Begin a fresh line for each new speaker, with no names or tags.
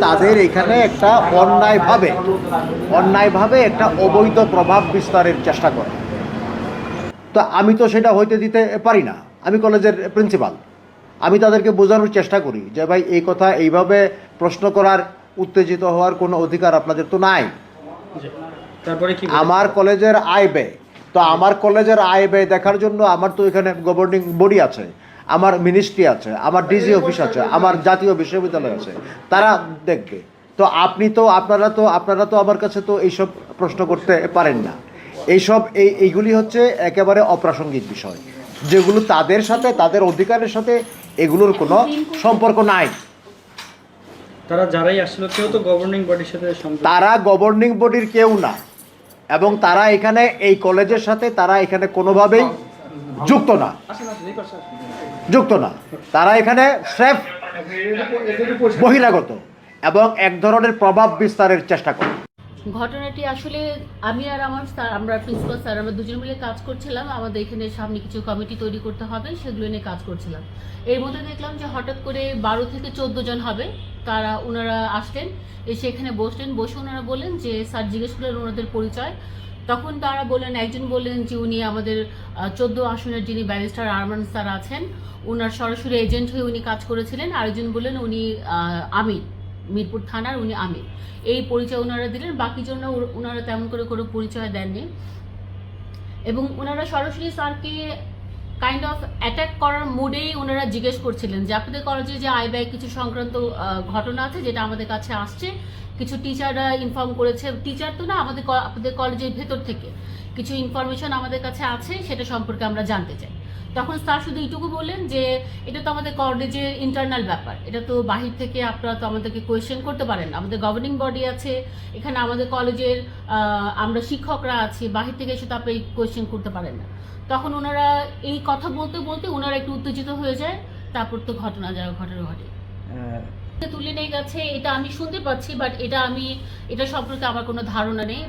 তাদের এখানে একটা অন্যায়ভাবে একটা অবৈধ প্রভাব বিস্তারের চেষ্টা করে। তো আমি তো সেটা হইতে দিতে পারি না। আমি কলেজের প্রিন্সিপাল, আমি তাদেরকে বোঝানোর চেষ্টা করি যে ভাই এই কথা এইভাবে প্রশ্ন করার, উত্তেজিত হওয়ার কোনো অধিকার আপনাদের তো নাই।
তারপরে কি
আমার কলেজের আয় ব্যয়, তো আমার কলেজের আয় ব্যয় দেখার জন্য আমার তো এখানে গভর্নিং বডি আছে, আমার মিনিস্ট্রি আছে, আমার ডিজি অফিস আছে, আমার জাতীয় বিশ্ববিদ্যালয় আছে, তারা দেখবে। তো আপনারা তো আমার কাছে তো এইসব প্রশ্ন করতে পারেন না। এইগুলি হচ্ছে একেবারে অপ্রাসঙ্গিক বিষয়, যেগুলো তাদের সাথে, তাদের অধিকারের সাথে এগুলোর কোনো সম্পর্ক নাই।
তারা যারাই আসলে কেউ তো গভর্নিং বডির সাথে
তারা গভর্নিং বডির কেউ না, এবং তারা এখানে এই কলেজের সাথে তারা এখানে কোনোভাবেই যুক্ত না। তারা এখানে স্রেফ বহিরাগত এবং এক ধরনের প্রভাব বিস্তারের চেষ্টা করে।
ঘটনাটি আসলে আমি আর আমার স্যার, আমরা প্রিন্সিপাল স্যার, আমরা দুজন মিলে কাজ করছিলাম। আমাদের এখানে সামনে কিছু কমিটি তৈরি করতে হবে, সেগুলো নিয়ে কাজ করছিলাম। এর মধ্যে দেখলাম যে হঠাৎ করে 12 থেকে 14 জন হবে, ওনারা আসলেন, এসে এখানে বসলেন। বসে ওনারা বললেন যে স্যার জিজ্ঞেস করলেন ওনাদের পরিচয়। তখন তারা বললেন, একজন বললেন যে উনি আমাদের 14 আসনের যিনি ব্যারিস্টার আরমান স্যার আছেন, ওনার সরাসরি এজেন্ট হয়ে উনি কাজ করেছিলেন। আরেকজন বললেন উনি আমির, মিরপুর থানার উনি আমির। এই পরিচয় ওনারা দিলেন। বাকি জন্য ওনারা তেমন করে কোনো পরিচয় দেননি, এবং ওনারা সরাসরি স্যারকে কাইন্ড অফ অ্যাটাক করার মুডেই ওনারা জিজ্ঞেস করছিলেন যে আপনাদের কলেজে যে আয় ব্যয় কিছু সংক্রান্ত ঘটনা আছে, যেটা আমাদের কাছে আসছে, কিছু টিচাররা ইনফর্ম করেছে, টিচার তো না, আপনাদের কলেজের ভেতর থেকে কিছু ইনফরমেশন আমাদের কাছে আছে, সেটা সম্পর্কে আমরা জানতে চাই। তখন স্যার শুধু এইটুকু বললেন যে এটা তো আমাদের কলেজের ইন্টারনাল ব্যাপার, এটা তো বাহির থেকে আপনারা তো আমাদেরকে কোয়েশ্চেন করতে পারেন না, আমাদের গভর্নিং বডি আছে এখানে, আমাদের কলেজের আমরা শিক্ষকরা আছি, বাহির থেকে এসে তো আপনি কোয়েশ্চেন করতে পারেন না। তখন ওনারা এই কথা বলতে বলতে ওনারা একটু উত্তেজিত হয়ে যায়। তারপর তো ঘটনা ঘটে তুলে নিয়ে গেছে, এটা আমি শুনতে পাচ্ছি, বাট এটা সম্পর্কে আমার কোনো ধারণা নেই।